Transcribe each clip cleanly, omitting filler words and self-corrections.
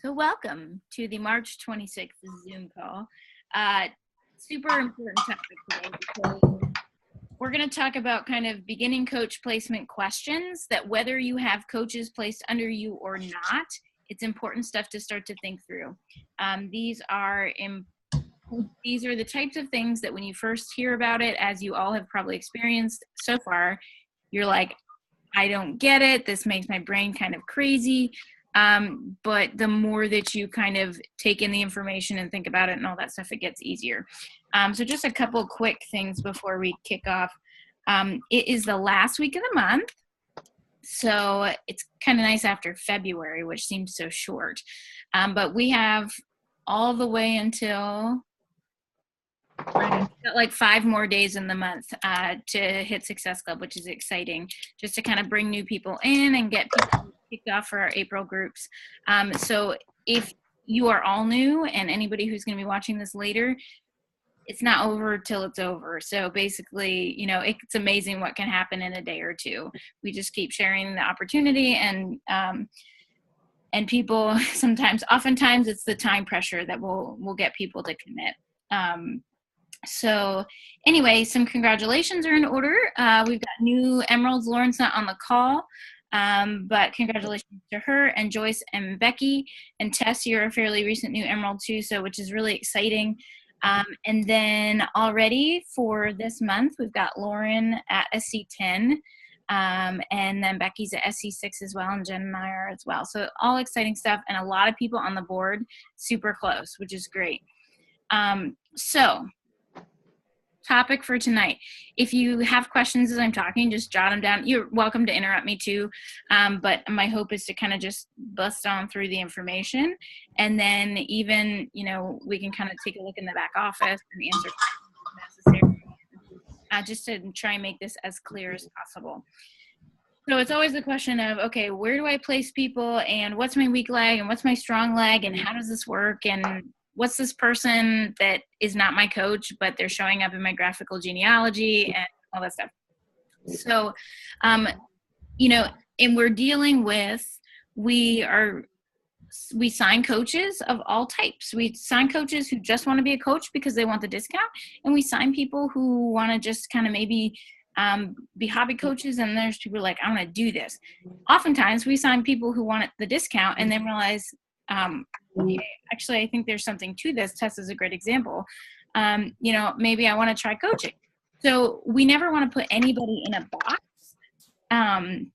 So welcome to the March 26th Zoom call. Super important topic today because we're going to talk about kind of beginning coach placement questions that whether you have coaches placed under you or not, it's important stuff to start to think through. These are the types of things that when you first hear about it, as you all have probably experienced so far, you're like, I don't get it. This makes my brain kind of crazy. But the more that you kind of take in the information and think about it and all that stuff, it gets easier. So just a couple quick things before we kick off. It is the last week of the month. So it's kind of nice after February, which seems so short. But we have all the way until like 5 more days in the month to hit Success Club, which is exciting, just to kind of bring new people in and get people kicked off for our April groups. So if you are all new, and anybody who's going to be watching this later, it's not over till it's over. So basically, you know, it's amazing what can happen in a day or two. We just keep sharing the opportunity, and people oftentimes it's the time pressure that will get people to commit. So anyway, some congratulations are in order. We've got new Emeralds. Lauren's not on the call, but congratulations to her and Joyce and Becky. And Tess, you're a fairly recent new Emerald too, so which is really exciting. And then already for this month, we've got Lauren at SC10, and then Becky's at SC6 as well, and Jen and I are as well. So all exciting stuff, and a lot of people on the board, super close, which is great. So topic for tonight. If you have questions as I'm talking, just jot them down. You're welcome to interrupt me too. But my hope is to kind of just bust on through the information. And then even, you know, we can kind of take a look in the back office and answer questions if necessary, just to try and make this as clear as possible. So it's always the question of, okay, where do I place people, and what's my weak leg and what's my strong leg, and how does this work, and what's this person that is not my coach, but they're showing up in my graphical genealogy and all that stuff. So, you know, and we're dealing with, we sign coaches of all types. We sign coaches who just want to be a coach because they want the discount. And we sign people who want to just kind of maybe be hobby coaches. And there's people like, I want to do this. Oftentimes we sign people who want the discount and then realize, actually, I think there's something to this. Tess is a great example. You know, maybe I want to try coaching. So we never want to put anybody in a box. And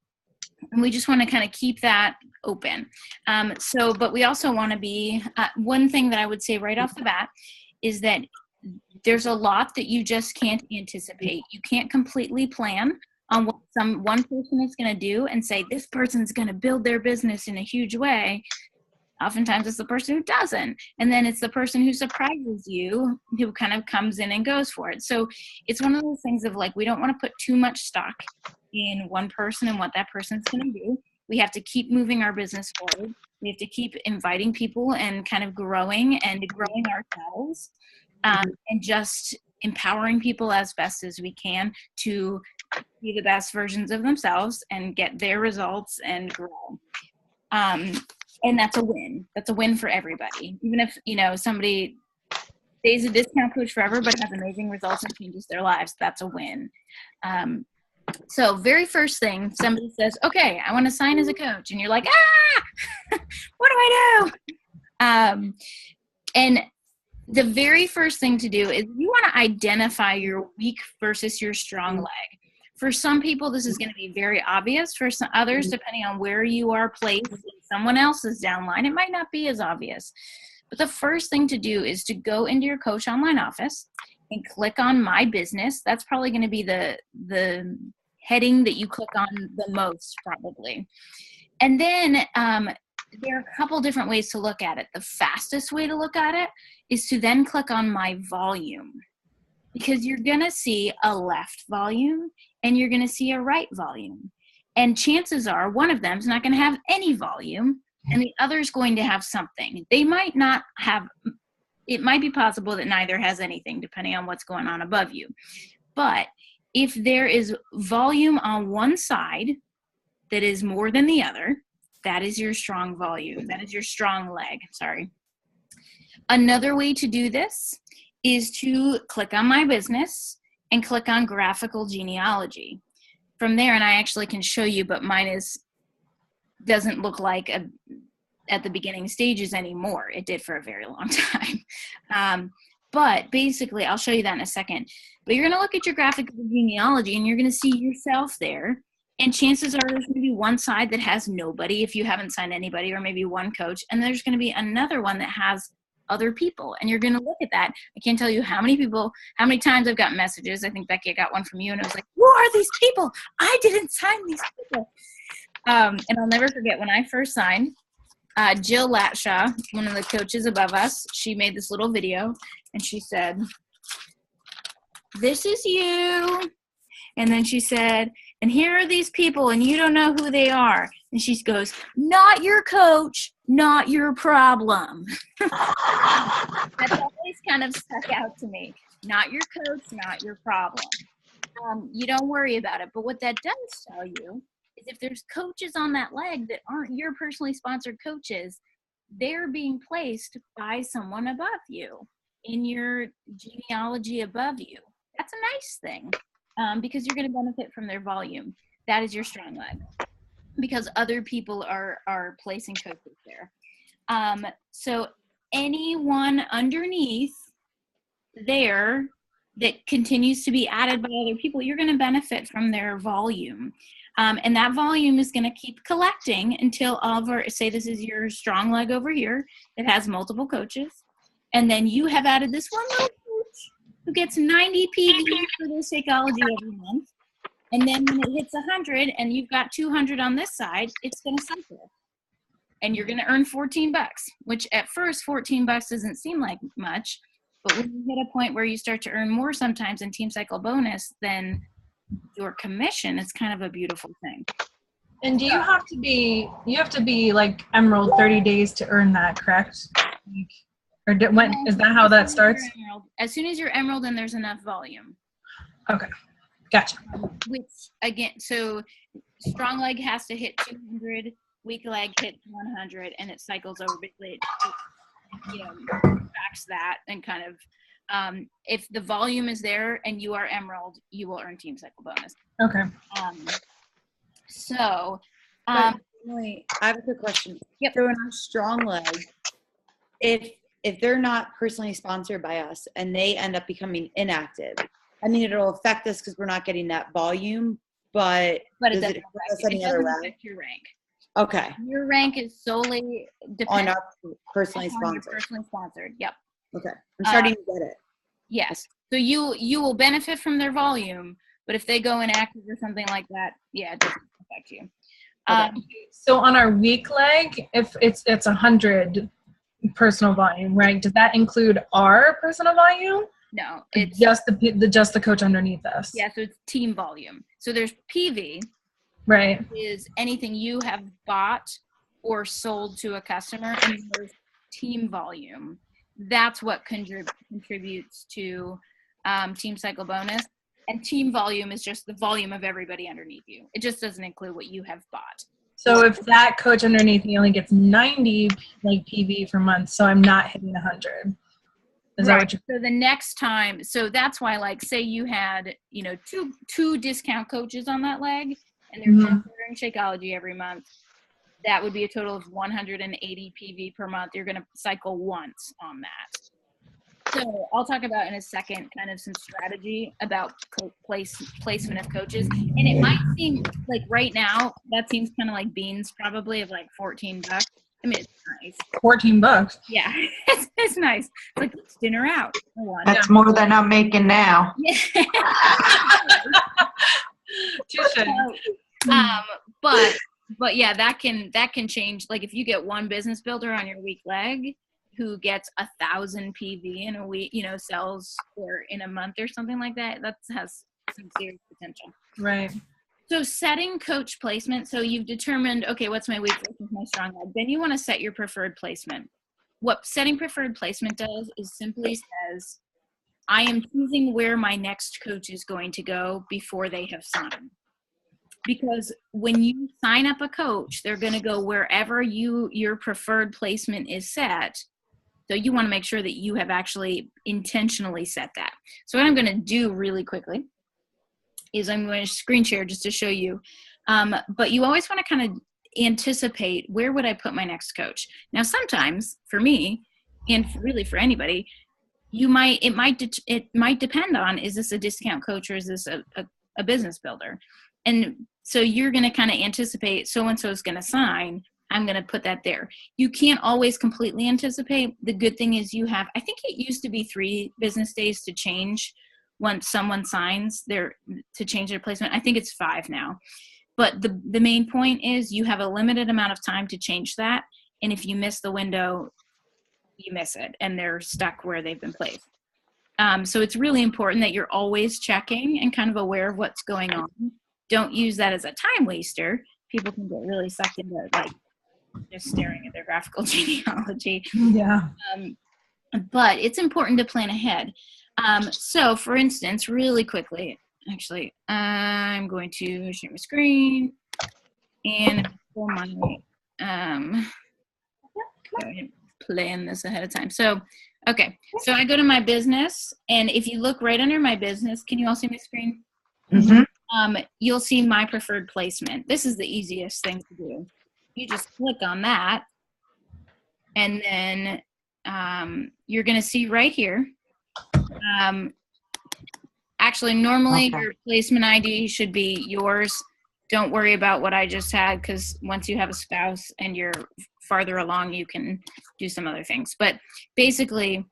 we just want to kind of keep that open. But we also want to be, one thing that I would say right off the bat is that there's a lot that you just can't anticipate. You can't completely plan on what one person is going to do and say, this person's going to build their business in a huge way. Oftentimes it's the person who doesn't. And then it's the person who surprises you who kind of comes in and goes for it. So it's one of those things of like, we don't want to put too much stock in one person and what that person's going to do. We have to keep moving our business forward. We have to keep inviting people and kind of growing ourselves, and just empowering people as best as we can to be the best versions of themselves and get their results and grow. And that's a win. That's a win for everybody. Even if, you know, somebody stays a discount coach forever but has amazing results and changes their lives, that's a win. So very first thing, somebody says, okay, I want to sign as a coach. And you're like, what do I do? And the very first thing to do is you want to identify your weak versus your strong leg. For some people, this is going to be very obvious. For some others, depending on where you are placed in someone else's downline, it might not be as obvious. But the first thing to do is to go into your coach online office and click on My Business. That's probably going to be the heading that you click on the most, probably. And then there are a couple different ways to look at it. The fastest way to look at it is to then click on My Volume, because you're going to see a left volume and you're going to see a right volume. And chances are one of them is not going to have any volume and the other is going to have something. They might not have, it might be possible that neither has anything depending on what's going on above you. But if there is volume on one side that is more than the other, That is your strong volume. That is your strong leg. Sorry. Another way to do this is to click on My Business and click on Graphical Genealogy. From there, and I actually can show you, but mine doesn't look like at the beginning stages anymore. It did for a very long time. But basically, I'll show you that in a second. But you're going to look at your graphical genealogy and you're going to see yourself there. And chances are there's going to be one side that has nobody if you haven't signed anybody, or maybe one coach. And there's going to be another one that has other people. And you're going to look at that. I can't tell you how many times I've gotten messages. I think, Becky, I got one from you and it was like, who are these people? I didn't sign these people. And I'll never forget when I first signed, Jill Latshaw, one of the coaches above us, she made this little video and she said, this is you. And then she said, and here are these people and you don't know who they are. And she goes, not your coach, not your problem. That's always kind of stuck out to me. Not your coach, not your problem. You don't worry about it. But what that does tell you is if there's coaches on that leg that aren't your personally sponsored coaches, they're being placed by someone above you in your genealogy above you. That's a nice thing because you're going to benefit from their volume. That is your strong leg because other people are placing coaches there. So anyone underneath there that continues to be added by other people, you're going to benefit from their volume. And that volume is going to keep collecting until all of our, say this is your strong leg over here that has multiple coaches. And then you have added this one little coach who gets 90 PV for their Shakeology every month. And then when it hits 100 and you've got 200 on this side, it's going to cycle. And you're going to earn $14, which at first $14 doesn't seem like much. But when you hit a point where you start to earn more sometimes in Team Cycle bonus than your commission, it's kind of a beautiful thing. And do you have to be like Emerald 30 days to earn that, correct? Or when is that how that starts? As soon as you're Emerald and there's enough volume. Okay, gotcha. Which again, so strong leg has to hit 200, weak leg hits 100, and it cycles over. Basically, tracks that and kind of. If the volume is there and you are Emerald, you will earn Team Cycle bonus. Okay. Emily, I have a quick question. Yep. So in our strong leg, if they're not personally sponsored by us and they end up becoming inactive, I mean, it'll affect us because we're not getting that volume, but it doesn't affect your rank. Okay. Your rank is solely dependent on our personally sponsored. Personally sponsored. Yep. Okay. I'm starting to get it. Yes. So you will benefit from their volume, but if they go inactive or something like that, yeah, it doesn't affect you. Okay. So on our weak leg, if it's 100 personal volume, right? Does that include our personal volume? No, it's just the coach underneath us. Yeah, so it's team volume. So there's PV, right? Is anything you have bought or sold to a customer, and there's team volume. That's what contributes to Team Cycle bonus. And team volume is just the volume of everybody underneath you. It just doesn't include what you have bought. So if that coach underneath me only gets 90 like PV per month, so I'm not hitting 100. Is that what you're? So the next time, so that's why, like, say you had, two discount coaches on that leg, and they're just ordering Shakeology every month. That would be a total of 180 PV per month. You're going to cycle once on that. So I'll talk about in a second kind of some strategy about placement of coaches. And it might seem like right now, that seems kind of like beans probably of like $14. I mean, it's nice. $14. Yeah, it's nice. It's like, it's dinner out. That's more than I'm making now. Yeah. But yeah, that can change. Like if you get one business builder on your weak leg who gets 1,000 PV in a week, sells or in a month or something like that, that has some serious potential. Right. So setting coach placement. So you've determined, okay, what's my weak leg, what's my strong leg? Then you want to set your preferred placement. What setting preferred placement does is simply says, I am choosing where my next coach is going to go before they have signed. because when you sign up a coach, they're going to go wherever your preferred placement is set. So you want to make sure that you have actually intentionally set that. So what I'm going to do really quickly is I'm going to screen share just to show you. But you always want to kind of anticipate, where would I put my next coach? Now, sometimes for me, and really for anybody, it might depend on, is this a discount coach or is this a business builder? And so you're going to kind of anticipate, so-and-so is going to sign, I'm going to put that there. You can't always completely anticipate. The good thing is you have, I think it used to be 3 business days to change once someone signs to change their placement. I think it's 5 now. But the main point is you have a limited amount of time to change that. And if you miss the window, you miss it and they're stuck where they've been placed. So it's really important that you're always checking and kind of aware of what's going on. Don't use that as a time waster. People can get really sucked into like just staring at their graphical genealogy. Yeah. But it's important to plan ahead. So for instance, really quickly, actually, I'm going to share my screen and pull my, plan this ahead of time. So, okay. So I go to my business, and if you look right under my business, can you all see my screen? Mm-hmm. You'll see my preferred placement. This is the easiest thing to do. You just click on that, and then you're going to see right here. Actually, normally your placement ID should be yours. Don't worry about what I just had, because once you have a spouse and you're farther along, you can do some other things. But basically,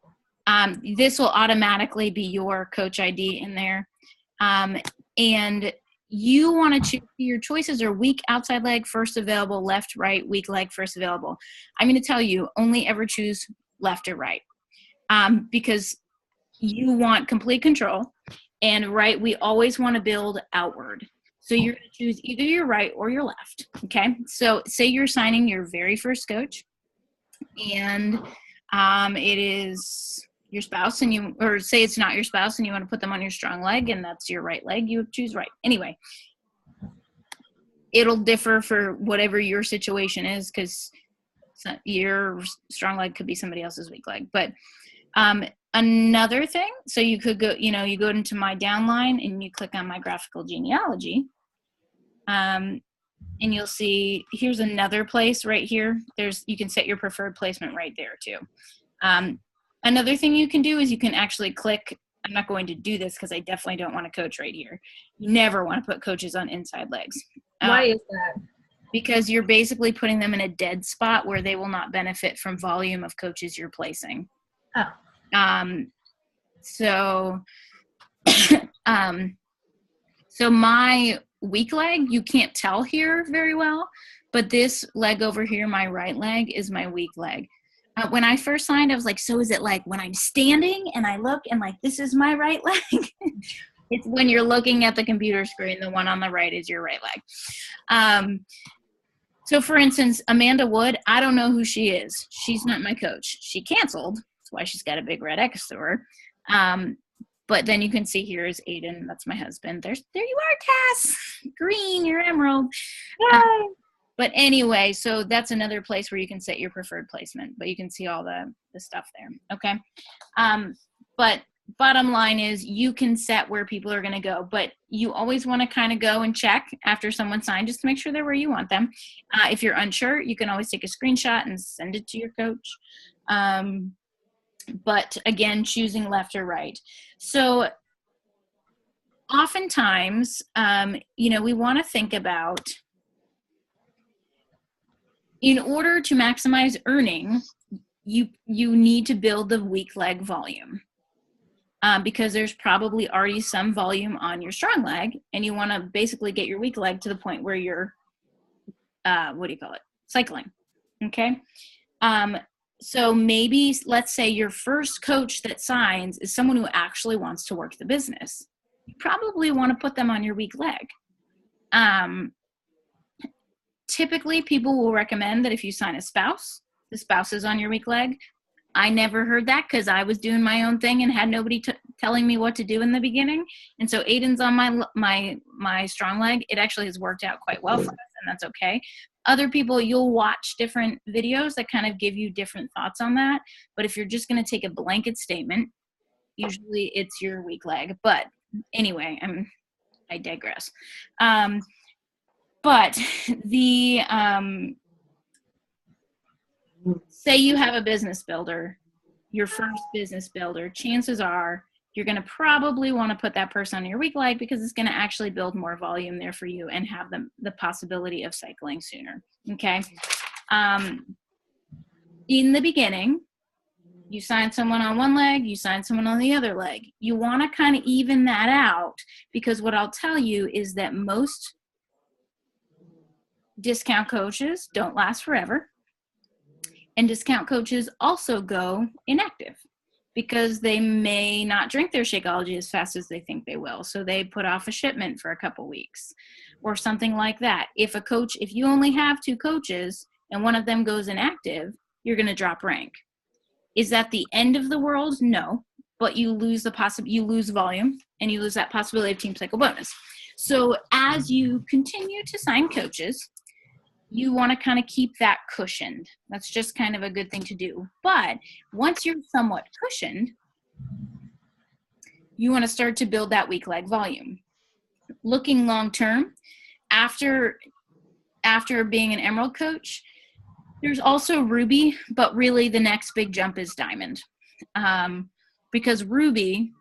this will automatically be your coach ID in there. And you want to choose, your choices are weak outside leg, first available, left, right, weak leg, first available. I'm going to tell you, only ever choose left or right, because you want complete control. And right, we always want to build outward. So you're going to choose either your right or your left. Okay. So say you're signing your very first coach, and it is your spouse, and or say it's not your spouse and you want to put them on your strong leg and that's your right leg, you choose right. Anyway, it'll differ for whatever your situation is, because your strong leg could be somebody else's weak leg. But another thing, so you could go, you go into my downline and you click on my graphical genealogy, and you'll see here's another place right here. You can set your preferred placement right there too. Another thing you can do is you can actually click, I'm not going to do this because I definitely don't want to coach right here. You never want to put coaches on inside legs. Why is that? Because you're basically putting them in a dead spot where they will not benefit from volume of coaches you're placing. Oh. So my weak leg, you can't tell here very well, but this leg over here, my right leg, is my weak leg. When I first signed, I was like, so is it like when I'm standing and I look and like, this is my right leg? It's when you're looking at the computer screen, the one on the right is your right leg. So for instance, Amanda Wood, I don't know who she is. She's not my coach. She canceled. That's why she's got a big red X to her. But then you can see here is Aiden. That's my husband. There you are, Cass. Green, you're emerald. But anyway, so that's another place where you can set your preferred placement, but you can see all the stuff there. Okay. But bottom line is you can set where people are going to go, but you always want to kind of go and check after someone signed just to make sure they're where you want them. If you're unsure, you can always take a screenshot and send it to your coach. But again, choosing left or right. So oftentimes, we want to think about, in order to maximize earning, you need to build the weak leg volume, because there's probably already some volume on your strong leg, and you want to basically get your weak leg to the point where you're, cycling. Okay. So maybe let's say your first coach that signs is someone who actually wants to work the business. You probably want to put them on your weak leg. Typically, people will recommend that if you sign a spouse, the spouse is on your weak leg. I never heard that because I was doing my own thing and had nobody telling me what to do in the beginning. And so Aiden's on my strong leg. It actually has worked out quite well for us, and that's okay. Other people, you'll watch different videos that kind of give you different thoughts on that. But if you're just going to take a blanket statement, usually it's your weak leg. But anyway, I digress. But the say you have a business builder, your first business builder, chances are you're going to probably want to put that person on your weak leg because it's going to actually build more volume there for you and have the possibility of cycling sooner. Okay. In the beginning, you sign someone on one leg, you sign someone on the other leg. You want to kind of even that out, because what I'll tell you is that most discount coaches don't last forever. And discount coaches also go inactive because they may not drink their Shakeology as fast as they think they will. So they put off a shipment for a couple weeks or something like that. If you only have 2 coaches and one of them goes inactive, you're going to drop rank. Is that the end of the world? No, but you lose you lose volume and you lose that possibility of team cycle bonus. So as you continue to sign coaches, you want to kind of keep that cushioned. That's just kind of a good thing to do. But once you're somewhat cushioned, you want to start to build that weak leg volume. Looking long term, after being an Emerald coach, there's also Ruby, but really the next big jump is Diamond. Because Ruby,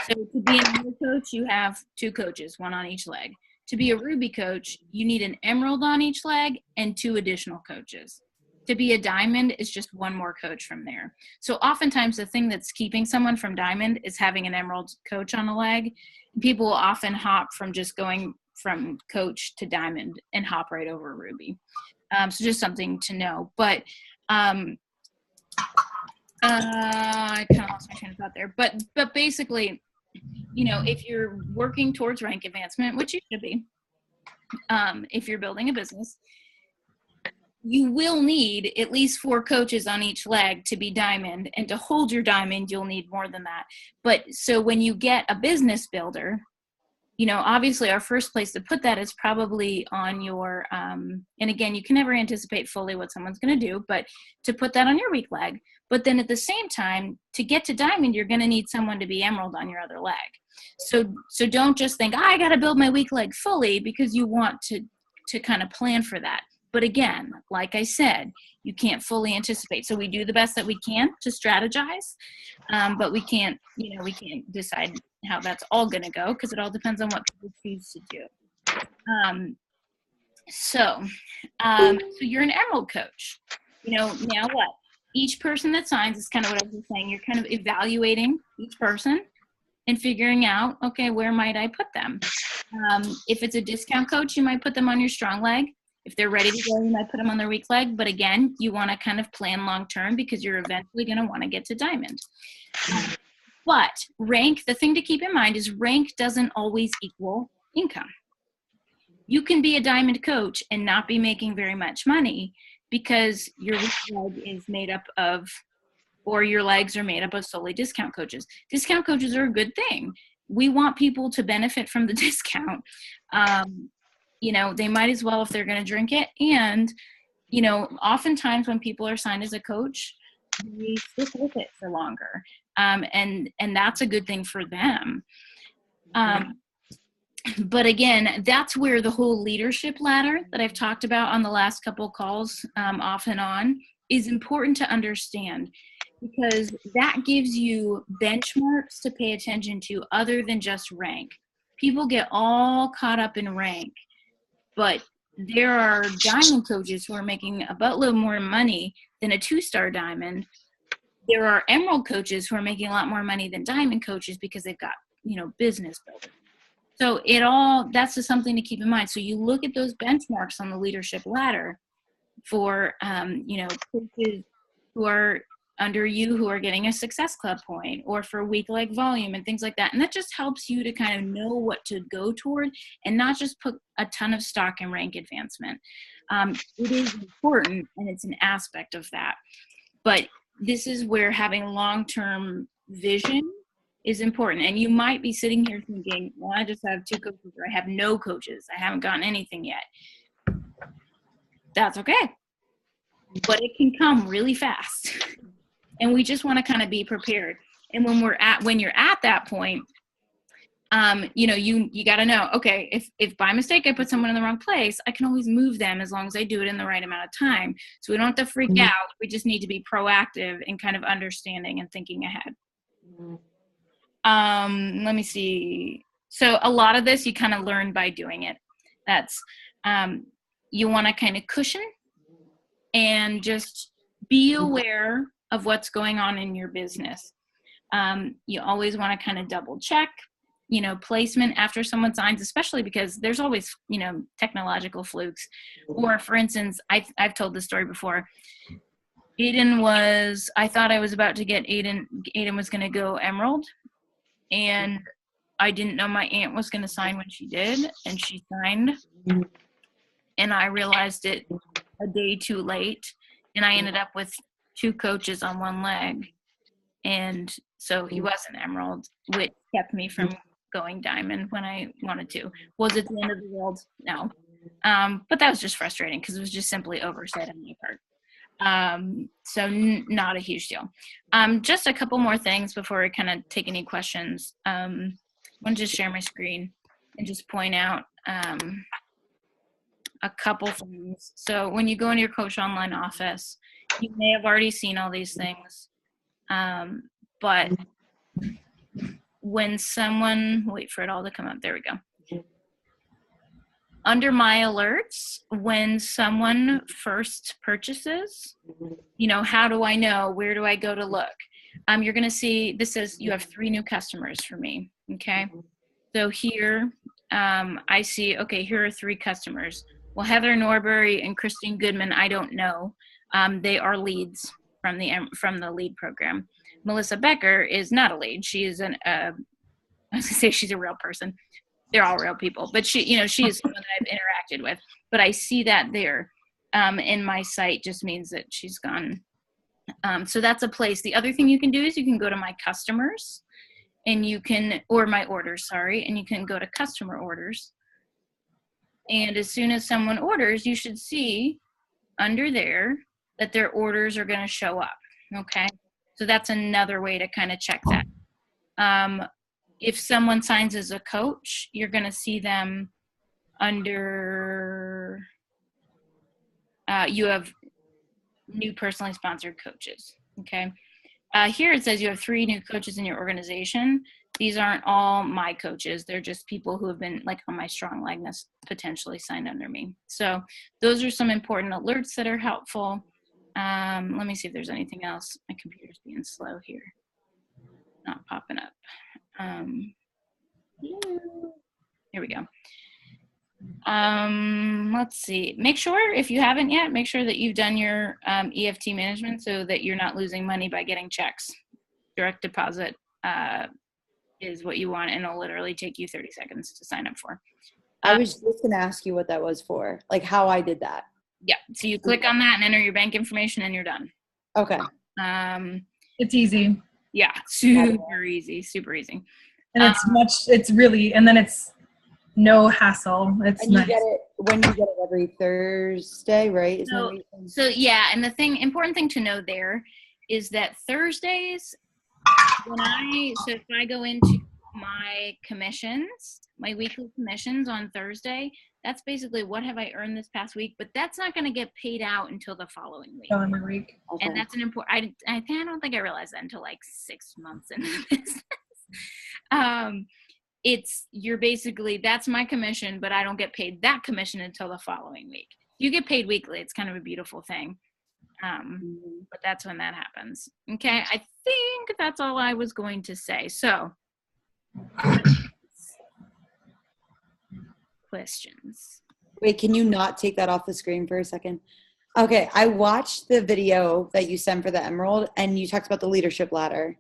so to be an Emerald coach, you have 2 coaches, 1 on each leg. To be a Ruby coach, you need an Emerald on each leg and 2 additional coaches. To be a Diamond is just 1 more coach from there. So oftentimes the thing that's keeping someone from Diamond is having an Emerald coach on a leg. People will often hop from just going from coach to Diamond and hop right over Ruby. So just something to know. But I kind of lost my train of thought there. But basically, if you're working towards rank advancement, which you should be, if you're building a business, you will need at least 4 coaches on each leg to be Diamond. And to hold your Diamond, you'll need more than that. But so when you get a business builder, obviously our first place to put that is probably on your, and again, you can never anticipate fully what someone's going to do, but to put that on your weak leg. But then at the same time, to get to Diamond, you're going to need someone to be Emerald on your other leg. So don't just think, I got to build my weak leg fully, because you want to kind of plan for that. But again, like I said, you can't fully anticipate. So we do the best that we can to strategize, but we can't decide how that's all going to go, because it all depends on what people choose to do. So you're an Emerald coach. Now what? Each person that signs is kind of what I was saying. You're kind of evaluating each person and figuring out, okay, where might I put them? If it's a discount coach, you might put them on your strong leg. If they're ready to go, you might put them on their weak leg. But again, you want to kind of plan long term, because you're eventually going to want to get to Diamond. But rank, the thing to keep in mind is rank doesn't always equal income. You can be a Diamond coach and not be making very much money because your weak leg is made up of, or your legs are made up of solely discount coaches. Discount coaches are a good thing. We want people to benefit from the discount. They might as well if they're going to drink it. And, oftentimes when people are signed as a coach, they stick with it for longer. And that's a good thing for them. But again, that's where the whole leadership ladder that I've talked about on the last couple of calls, off and on, is important to understand, because that gives you benchmarks to pay attention to other than just rank. People get all caught up in rank, but there are Diamond coaches who are making a buttload more money than a 2-star Diamond. There are Emerald coaches who are making a lot more money than Diamond coaches because they've got, business builders. So that's just something to keep in mind. So you look at those benchmarks on the leadership ladder for, coaches who are under you who are getting a Success Club point, or for weak leg volume and things like that. And that just helps you to kind of know what to go toward and not just put a ton of stock in rank advancement. It is important, and it's an aspect of that. But this is where having long-term vision is important. And you might be sitting here thinking, well, I just have 2 coaches, or I have no coaches. I haven't gotten anything yet. That's okay. But it can come really fast. And we just want to kind of be prepared. And when you're at that point, you got to know, okay, if by mistake I put someone in the wrong place, I can always move them as long as I do it in the right amount of time. So we don't have to freak out. We just need to be proactive and kind of understanding and thinking ahead. Let me see. So a lot of this you kind of learn by doing it. That's, you want to kind of cushion and just be aware of what's going on in your business. You always want to kind of double check, placement after someone signs, especially because there's always, technological flukes. Or for instance, I've told this story before. I thought I was about to get Aiden was going to go Emerald, and I didn't know my aunt was going to sign when she did, and she signed, and I realized it a day too late, and I ended up with 2 coaches on 1 leg, and so he wasn't Emerald, which kept me from going Diamond when I wanted to. Was it the end of the world? No. But that was just frustrating because it was just simply oversight on my part. So not a huge deal. Just a couple more things before I kind of take any questions. I want to just share my screen and just point out a couple things. So when you go into your Coach Online office, you may have already seen all these things. But when someone, wait for it all to come up. There we go. Under my alerts, when someone first purchases, how do I know? Where do I go to look? You're going to see, this says you have 3 new customers for me. Okay. So here, I see, okay, here are 3 customers. Well, Heather Norbury and Christine Goodman, I don't know. They are leads from the lead program. Melissa Becker is not a lead. She is I was going to say she's a real person. They're all real people, but she is someone that I've interacted with. But I see that there in my site just means that she's gone. So that's a place. The other thing you can do is you can go to my customers, and or my orders, and you can go to customer orders. And as soon as someone orders, you should see under there that their orders are going to show up. Okay. So that's another way to kind of check that. If someone signs as a coach, you're going to see them under, you have new personally sponsored coaches. Okay. Here it says you have 3 new coaches in your organization. These aren't all my coaches. They're just people who have been on my strong likeness potentially signed under me. So those are some important alerts that are helpful. Let me see if there's anything else. My computer's being slow here. Not popping up. Here we go. Let's see. Make sure, if you haven't yet, make sure that you've done your EFT management so that you're not losing money by getting checks. Direct deposit is what you want, and it'll literally take you 30 seconds to sign up for. I was just going to ask you what that was for, how I did that. Yeah. So you click on that and enter your bank information, and you're done. Okay. It's easy. Yeah. Super easy. Super easy. And it's no hassle. It's and nice. You get it every Thursday, right? So yeah. And the important thing to know there is that Thursdays, if I go into my commissions, my weekly commissions on Thursday, that's basically what have I earned this past week, but that's not going to get paid out until the following week. Following week. Okay. And that's an important, I don't think I realized that until 6 months into the business. You're basically, that's my commission, but I don't get paid that commission until the following week. You get paid weekly. It's kind of a beautiful thing. But that's when that happens. Okay. I think that's all I was going to say. So questions. Wait, can you not take that off the screen for a second? Okay. I watched the video that you sent for the Emerald, and you talked about the leadership ladder.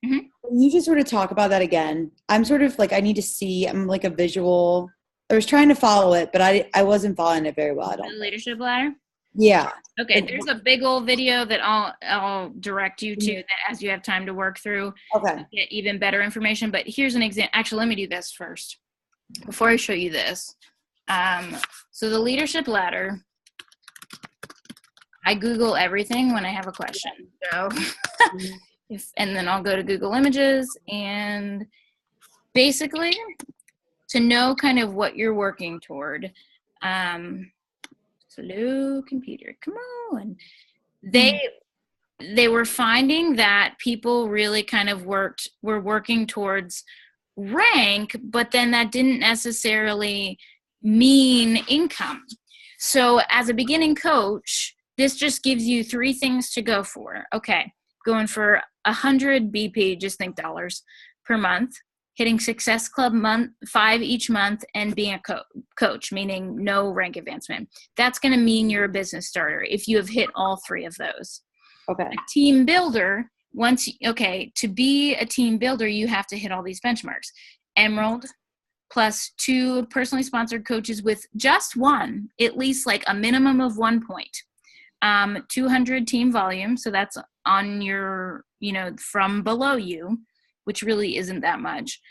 Mm-hmm. Can you just sort of talk about that again? I'm sort of I need to see, I'm a visual. I was trying to follow it, but I wasn't following it very well. The leadership ladder? Yeah. Okay, there's a big old video that I'll direct you to that as you have time to work through. Okay. Get even better information. But here's an example. Actually, let me do this first before I show you this. So the leadership ladder, I Google everything when I have a question. So and then I'll go to Google Images, and basically to know kind of what you're working toward. Slow computer, come on. They were finding that people really kind of were working towards rank, but then that didn't necessarily mean income. So as a beginning coach, this just gives you 3 things to go for. Okay, going for 100 BP, just think dollars per month, hitting Success Club 5 each month, and being a coach, meaning no rank advancement. That's going to mean you're a business starter if you have hit all 3 of those. Okay. A team builder, to be a team builder, you have to hit all these benchmarks. Emerald, plus 2 personally sponsored coaches with just 1, at least like a minimum of 1 point. 200 team volume, so that's on your, from below you, which really isn't that much.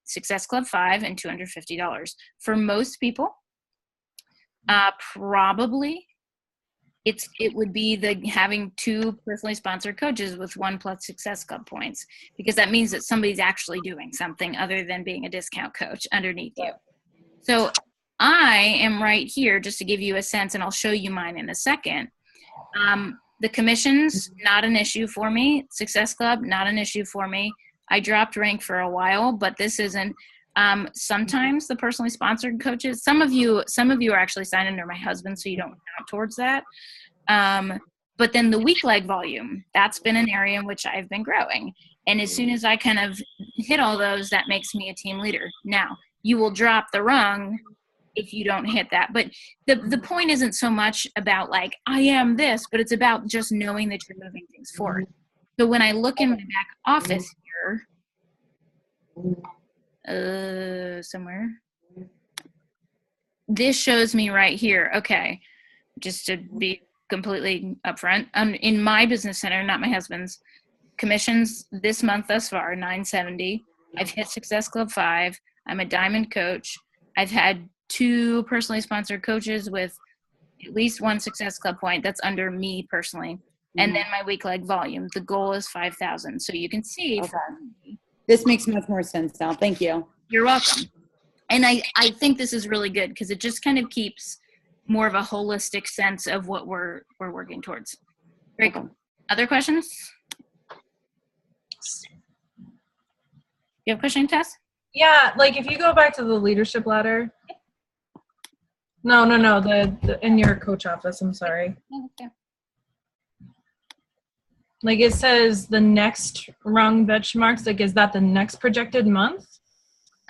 Success Club 5 and $250. For most people, probably it would be having 2 personally sponsored coaches with 1 plus Success Club points, because that means that somebody's actually doing something other than being a discount coach underneath you. So I am right here just to give you a sense, and I'll show you mine in a second. The commissions, not an issue for me. Success Club, not an issue for me. I dropped rank for a while, but this isn't. Sometimes the personally sponsored coaches, some of you are actually signed under my husband, so you don't count towards that. But then the week leg volume, that's been an area in which I've been growing. And as soon as I kind of hit all those, that makes me a team leader. Now, you will drop the rung if you don't hit that. But the point isn't so much about like, I am this, but it's about just knowing that you're moving things forward. So when I look in my back office here, somewhere, this shows me right here. Okay, just to be completely upfront, in my business center, not my husband's, commissions this month thus far, 970. I've hit Success Club 5. I'm a diamond coach. I've had 2 personally sponsored coaches with at least 1 Success Club point. That's under me personally. And then my week leg volume. The goal is 5,000. So you can see. Okay. This makes much more sense now. Thank you. You're welcome. And I think this is really good because it just kind of keeps more of a holistic sense of what we're working towards. Very cool. Other questions? You have a question, Tess? Yeah, like if you go back to the leadership ladder. No, the in your coach office, I'm sorry. Okay. Like it says the next rung benchmarks, like is that the next projected month?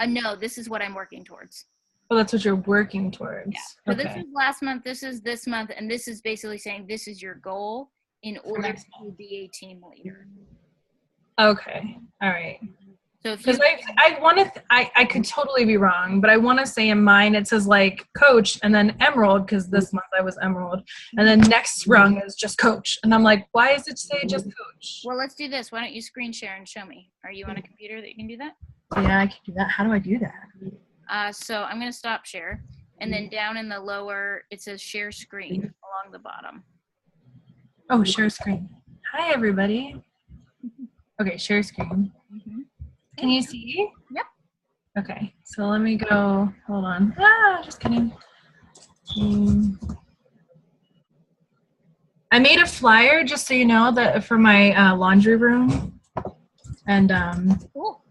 No, this is what I'm working towards. Oh, that's what you're working towards. Yeah. So okay. This is last month, this is this month, and this is basically saying this is your goal in order to be a team leader. Okay. All right. So because I want to, I could totally be wrong, but I want to say in mine it says like coach and then emerald because this month I was emerald, and then next rung is just coach, and I'm like, why does it say just coach? Well, let's do this. Why don't you screen share and show me? Are you on a computer that you can do that? Yeah, I can do that. How do I do that? So I'm going to stop share, and then down in the lower it says share screen along the bottom. Oh, share screen. Hi everybody. Okay, share screen. Mm-hmm. Can you see? Yep. Okay, so let me go, hold on. Just kidding. I made a flyer, just so you know, that for my laundry room. And cool.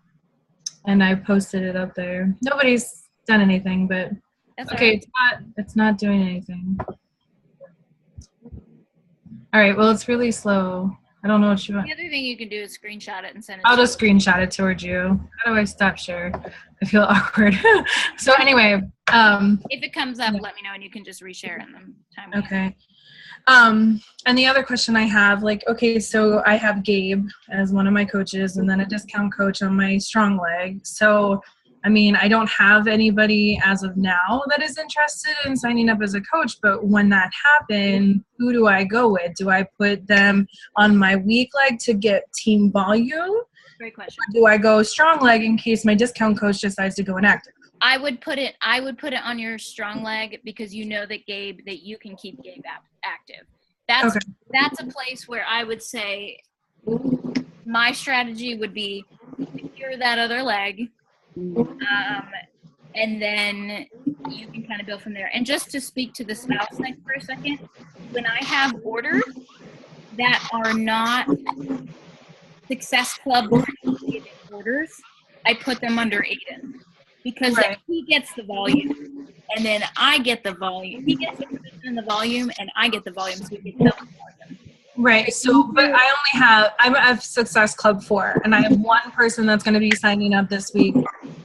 And I posted it up there. Nobody's done anything, but that's okay, right. It's not doing anything. All right, well, it's really slow. I don't know what you want. The other thing you can do is screenshot it and send it. I'll just screenshot it towards you. How do I stop share? I feel awkward. So anyway. If it comes up, let me know and you can just reshare in the time. Okay. And the other question I have, like, okay, so I have Gabe as one of my coaches and then a discount coach on my strong leg. So I mean, I don't have anybody as of now that is interested in signing up as a coach, but when that happens, who do I go with? Do I put them on my weak leg to get team volume? Great question. Or do I go strong leg in case my discount coach decides to go inactive? I would put it on your strong leg because you know that you can keep Gabe active. That's a place where I would say my strategy would be secure that other leg, and then you can kind of build from there. And just to speak to the spouse thing for a second, when I have orders that are not Success Club orders, I put them under Aiden because then he gets the volume and then I get the volume. He gets the volume and I get the volume, so we get double volume. Right. So, but I'm a Success Club 4, and I have one person that's going to be signing up this week.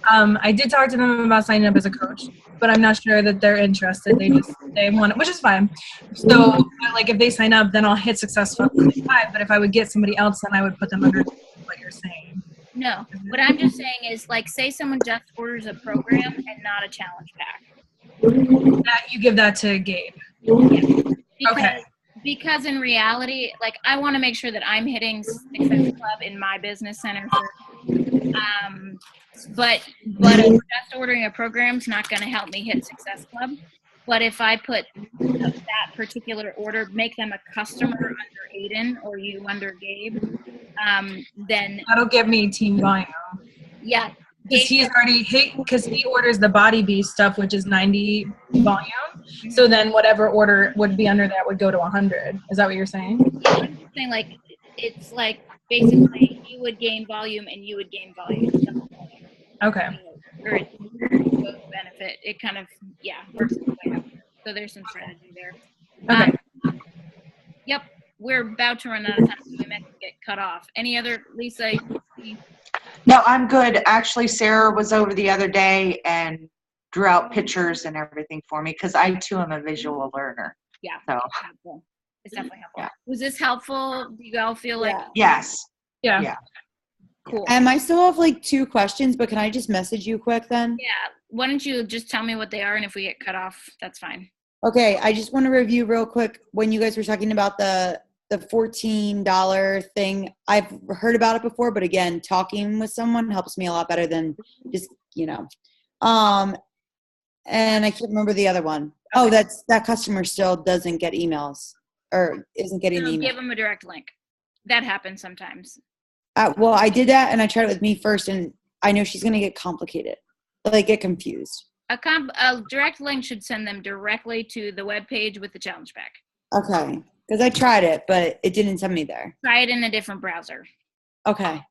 I did talk to them about signing up as a coach, but I'm not sure that they're interested. They want it, which is fine. So, like, if they sign up, then I'll hit Success Club 5. But if I would get somebody else, then I would put them under what you're saying. No, what I'm just saying is, like, say someone just orders a program and not a challenge pack. That you give that to Gabe. Yeah. Because in reality, like, I want to make sure that I'm hitting Success Club in my business center. But just ordering a program is not going to help me hit Success Club. But if I put that particular order, make them a customer under Aiden or you under Gabe, then that'll give me team volume. Yeah. Because he's already because he orders the Body Beast stuff, which is 90 volume. Mm-hmm. So then whatever order would be under that would go to 100. Is that what you're saying? Yeah, I'm just saying, like, it's like basically you would gain volume and you would gain volume. Okay. Or both benefit. It kind of, works the way out. So there's some strategy there. Okay. Yep. We're about to run out of time, so we might get cut off. Any other, Lisa? No, I'm good. Actually, Sarah was over the other day and drew out pictures and everything for me because I, too, am a visual learner. Yeah. So. It's definitely helpful. Yeah. Was this helpful? Do you all feel like? Yes. Yeah. Cool. I still have like 2 questions, but can I just message you quick then? Yeah. Why don't you just tell me what they are, and if we get cut off, that's fine. Okay. I just want to review real quick when you guys were talking about the $14 thing. I've heard about it before, but again, talking with someone helps me a lot better than just, and I can't remember the other one. Oh, that customer still doesn't get emails or isn't getting emails. Give them a direct link. That happens sometimes. Well, I did that and I tried it with me first, and I know she's going to get complicated, like get confused. A direct link should send them directly to the web page with the challenge pack. Okay. Because I tried it, but it didn't send me there. Try it in a different browser. Okay.